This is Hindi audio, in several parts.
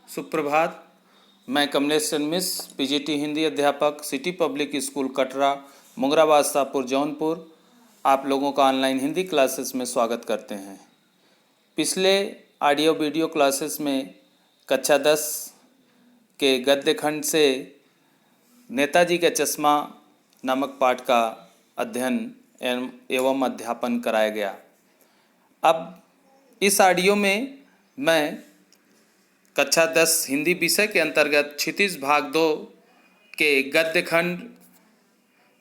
सुप्रभात। मैं कमलेश चंद्र मिश्र, पीजीटी हिंदी अध्यापक, city public school Katra, Mungrabad Shahpur Jaunpur, आप लोगों का ऑनलाइन हिंदी क्लासेस में स्वागत करते हैं। पिछले ऑडियो वीडियो क्लासेस में कक्षा 10 के गद्य खंड से नेताजी का चश्मा नामक पाठ का अध्ययन एवं अध्यापन कराया गया। अब इस ऑडियो में मैं कक्षा 10 हिंदी विषय के अंतर्गत क्षितिज भाग 2 के गद्य खंड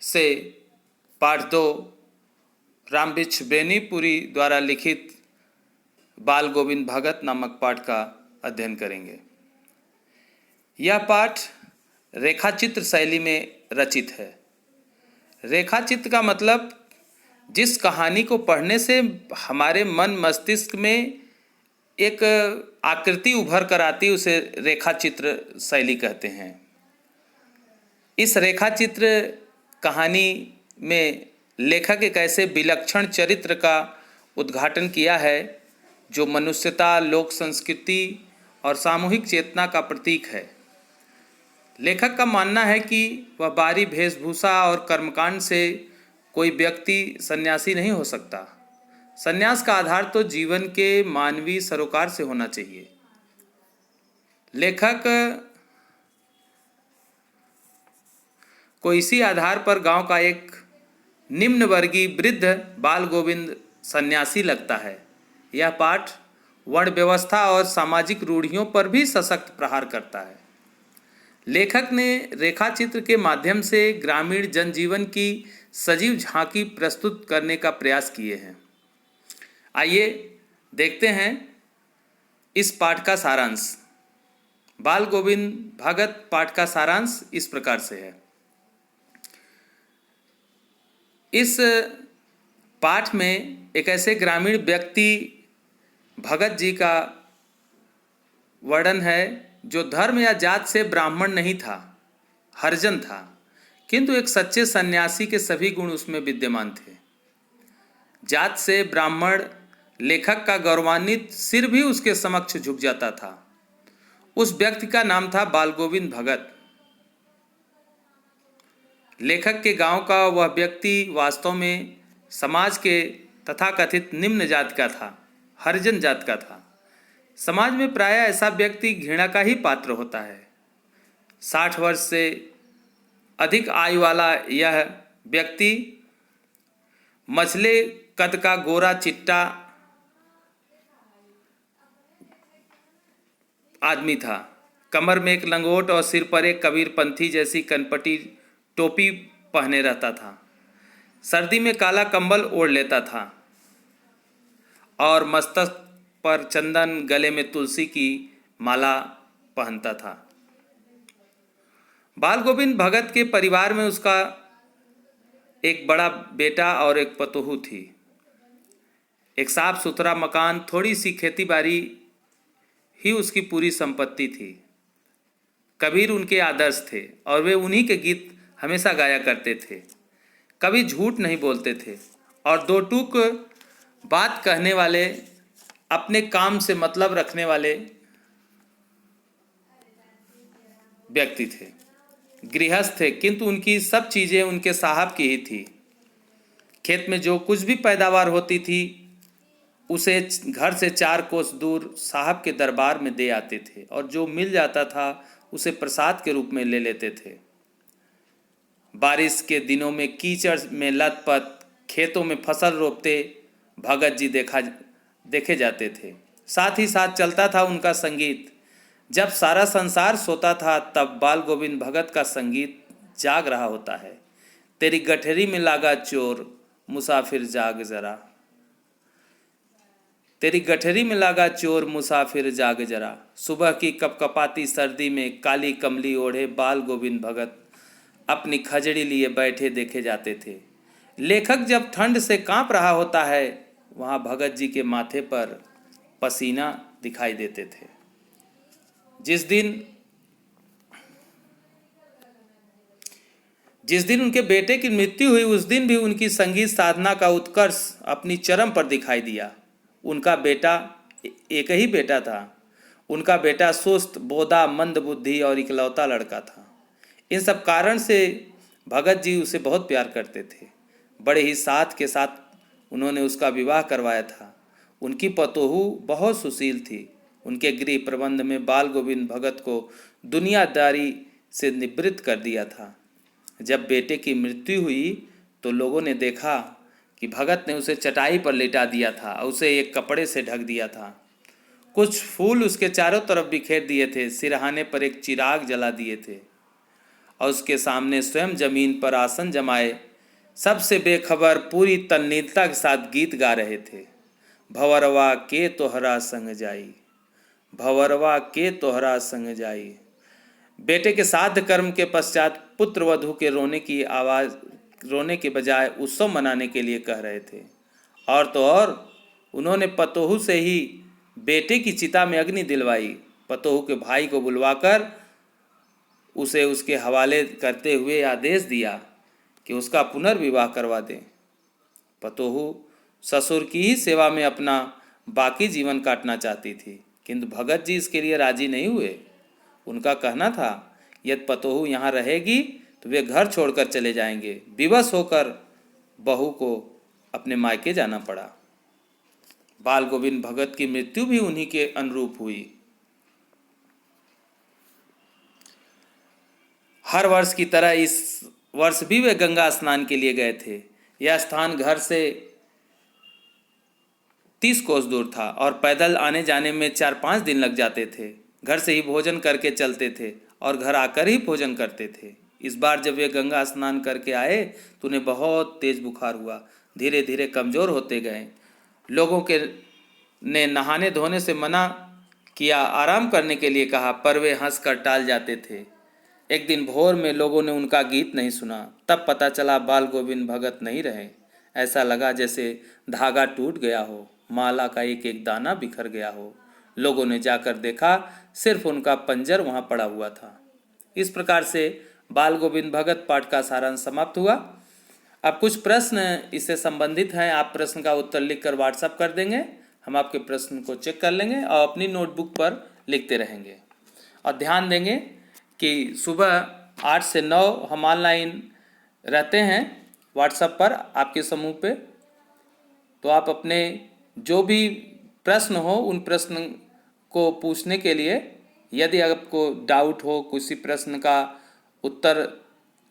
से पाठ 2 रामवृक्ष बेनीपुरी द्वारा लिखित बाल गोविंद भगत नामक पाठ का अध्ययन करेंगे। यह पाठ रेखाचित्र शैली में रचित है। रेखाचित्र का मतलब जिस कहानी को पढ़ने से हमारे मन मस्तिष्क में एक आकृति उभर कर आती, उसे रेखाचित्र शैली कहते हैं। इस रेखाचित्र कहानी में लेखक एक ऐसे विलक्षण चरित्र का उद्घाटन किया है जो मनुष्यता, लोक संस्कृति और सामूहिक चेतना का प्रतीक है। लेखक का मानना है कि वह बाहरी वेशभूषा और कर्मकांड से कोई व्यक्ति सन्यासी नहीं हो सकता। सन्यास का आधार तो जीवन के मानवीय सरोकार से होना चाहिए। लेखक को इसी आधार पर गांव का एक निम्न वर्गीय वृद्ध बाल गोविंद सन्यासी लगता है। यह पाठ वर्ण व्यवस्था और सामाजिक रूढ़ियों पर भी सशक्त प्रहार करता है। लेखक ने रेखाचित्र के माध्यम से ग्रामीण जनजीवन की सजीव झांकी प्रस्तुत करने का प्रयास किए हैं। आइए देखते हैं इस पाठ का सारांश। बाल गोविंद भगत पाठ का सारांश इस प्रकार से है। इस पाठ में एक ऐसे ग्रामीण व्यक्ति भगत जी का वर्णन है जो धर्म या जात से ब्राह्मण नहीं था, हरिजन था, किंतु एक सच्चे सन्यासी के सभी गुण उसमें विद्यमान थे। जात से ब्राह्मण लेखक का गौरवान्वित सिर भी उसके समक्ष झुक जाता था। उस व्यक्ति का नाम था बाल गोविंद भगत। लेखक के गांव का वह व्यक्ति वास्तव में समाज के तथाकथित निम्न जात का था, हरिजन जात का था। समाज में प्रायः ऐसा व्यक्ति घृणा का ही पात्र होता है। 60 वर्ष से अधिक आयु वाला यह व्यक्ति मझले कद का गोरा चिट्टा आदमी था। कमर में एक लंगोट और सिर पर एक कबीरपंथी जैसी कनपटी टोपी पहने रहता था। सर्दी में काला कंबल ओढ़ लेता था और मस्तक पर चंदन, गले में तुलसी की माला पहनता था। बाल गोविंद भगत के परिवार में उसका एक बड़ा बेटा और एक पतोहू थी। एक साफ सुथरा मकान, थोड़ी सी खेती बाड़ी ही उसकी पूरी संपत्ति थी। कबीर उनके आदर्श थे और वे उन्हीं के गीत हमेशा गाया करते थे। कभी झूठ नहीं बोलते थे और दो टूक बात कहने वाले, अपने काम से मतलब रखने वाले व्यक्ति थे। गृहस्थ थे, किंतु उनकी सब चीज़ें उनके साहब की ही थी। खेत में जो कुछ भी पैदावार होती थी उसे घर से 4 कोस दूर साहब के दरबार में दे आते थे और जो मिल जाता था उसे प्रसाद के रूप में ले लेते थे। बारिश के दिनों में कीचड़ में लथपथ खेतों में फसल रोपते भगत जी देखे जाते थे। साथ ही साथ चलता था उनका संगीत। जब सारा संसार सोता था तब बाल गोविंद भगत का संगीत जाग रहा होता है। तेरी गठरी में लागा चोर, मुसाफिर जाग जरा। तेरी गठरी में लागा चोर, मुसाफिर जाग जरा। सुबह की कपकपाती सर्दी में काली कमली ओढ़े बाल गोविंद भगत अपनी खजड़ी लिए बैठे देखे जाते थे। लेखक जब ठंड से कांप रहा होता है, वहाँ भगत जी के माथे पर पसीना दिखाई देते थे। जिस दिन उनके बेटे की मृत्यु हुई, उस दिन भी उनकी संगीत साधना का उत्कर्ष अपनी चरम पर दिखाई दिया। उनका बेटा, एक ही बेटा था, उनका बेटा सुस्त, बोदा, मंद बुद्धि और इकलौता लड़का था। इन सब कारण से भगत जी उसे बहुत प्यार करते थे। बड़े ही साथ के साथ उन्होंने उसका विवाह करवाया था। उनकी पतोहू बहुत सुशील थी। उनके गृह प्रबंध में बाल गोविंद भगत को दुनियादारी से निवृत्त कर दिया था। जब बेटे की मृत्यु हुई तो लोगों ने देखा कि भगत ने उसे चटाई पर लेटा दिया था और उसे एक कपड़े से ढक दिया था। कुछ फूल उसके चारों तरफ बिखेर दिए थे, सिरहाने पर एक चिराग जला दिए थे और उसके सामने स्वयं जमीन पर आसन जमाए सबसे बेखबर पूरी तन्नीलता के साथ गीत गा रहे थे। भंवरवा के तोहरा संग जाई, भंवरवा के तोहरा संग जाई। बेटे के श्राद्ध कर्म के पश्चात पुत्र वधू के रोने के बजाय उत्सव मनाने के लिए कह रहे थे। और तो और उन्होंने पतोहू से ही बेटे की चिता में अग्नि दिलवाई। पतोहू के भाई को बुलवाकर उसे उसके हवाले करते हुए आदेश दिया कि उसका पुनर्विवाह करवा दें। पतोहू ससुर की ही सेवा में अपना बाकी जीवन काटना चाहती थी, किंतु भगत जी इसके लिए राजी नहीं हुए। उनका कहना था यदि पतोहू यहाँ रहेगी तो वे घर छोड़कर चले जाएंगे। विवश होकर बहू को अपने मायके जाना पड़ा। बाल गोविंद भगत की मृत्यु भी उन्हीं के अनुरूप हुई। हर वर्ष की तरह इस वर्ष भी वे गंगा स्नान के लिए गए थे। यह स्थान घर से 30 कोस दूर था और पैदल आने जाने में 4-5 दिन लग जाते थे। घर से ही भोजन करके चलते थे और घर आकर ही भोजन करते थे। इस बार जब वे गंगा स्नान करके आए तो उन्हें बहुत तेज बुखार हुआ, धीरे धीरे कमज़ोर होते गए। लोगों के ने नहाने धोने से मना किया, आराम करने के लिए कहा, पर वे हंसकर टाल जाते थे। एक दिन भोर में लोगों ने उनका गीत नहीं सुना। तब पता चला बाल गोविंद भगत नहीं रहे। ऐसा लगा जैसे धागा टूट गया हो, माला का एक एक दाना बिखर गया हो। लोगों ने जाकर देखा, सिर्फ उनका पंजर वहाँ पड़ा हुआ था। इस प्रकार से बाल गोविंद भगत पाठ का सारांश समाप्त हुआ। अब कुछ प्रश्न इससे संबंधित हैं, आप प्रश्न का उत्तर लिखकर व्हाट्सएप कर देंगे। हम आपके प्रश्न को चेक कर लेंगे और अपनी नोटबुक पर लिखते रहेंगे। और ध्यान देंगे कि सुबह 8 से 9 हम ऑनलाइन रहते हैं व्हाट्सएप पर आपके समूह पे। तो आप अपने जो भी प्रश्न हो उन प्रश्न को पूछने के लिए, यदि आपको डाउट हो, किसी प्रश्न का उत्तर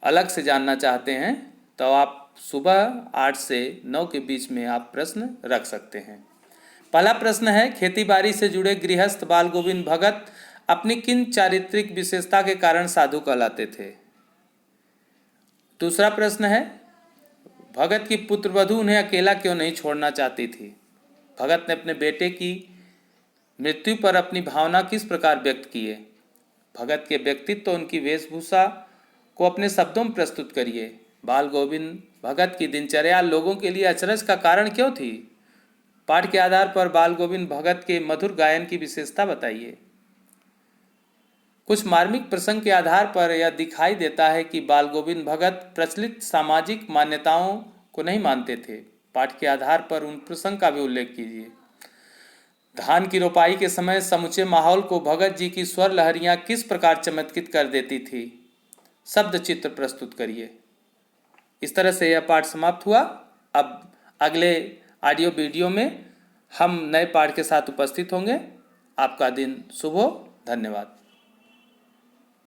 अलग से जानना चाहते हैं, तो आप सुबह 8 से 9 के बीच में आप प्रश्न रख सकते हैं। पहला प्रश्न है, खेतीबाड़ी से जुड़े गृहस्थ बाल गोविंद भगत अपनी किन चारित्रिक विशेषता के कारण साधु कहलाते थे? दूसरा प्रश्न है, भगत की पुत्रवधू उन्हें अकेला क्यों नहीं छोड़ना चाहती थी? भगत ने अपने बेटे की मृत्यु पर अपनी भावना किस प्रकार व्यक्त किए? भगत के व्यक्तित्व, उनकी वेशभूषा को अपने शब्दों में प्रस्तुत करिए। बाल गोविंद भगत की दिनचर्या लोगों के लिए अचरज का कारण क्यों थी? पाठ के आधार पर बाल गोविंद भगत के मधुर गायन की विशेषता बताइए। कुछ मार्मिक प्रसंग के आधार पर यह दिखाई देता है कि बाल गोविंद भगत प्रचलित सामाजिक मान्यताओं को नहीं मानते थे। पाठ के आधार पर उन प्रसंग का भी उल्लेख कीजिए। धान की रोपाई के समय समूचे माहौल को भगत जी की स्वर लहरियां किस प्रकार चमत्कृत कर देती थी? शब्द चित्र प्रस्तुत करिए। इस तरह से यह पाठ समाप्त हुआ। अब अगले ऑडियो वीडियो में हम नए पाठ के साथ उपस्थित होंगे। आपका दिन शुभ हो। धन्यवाद।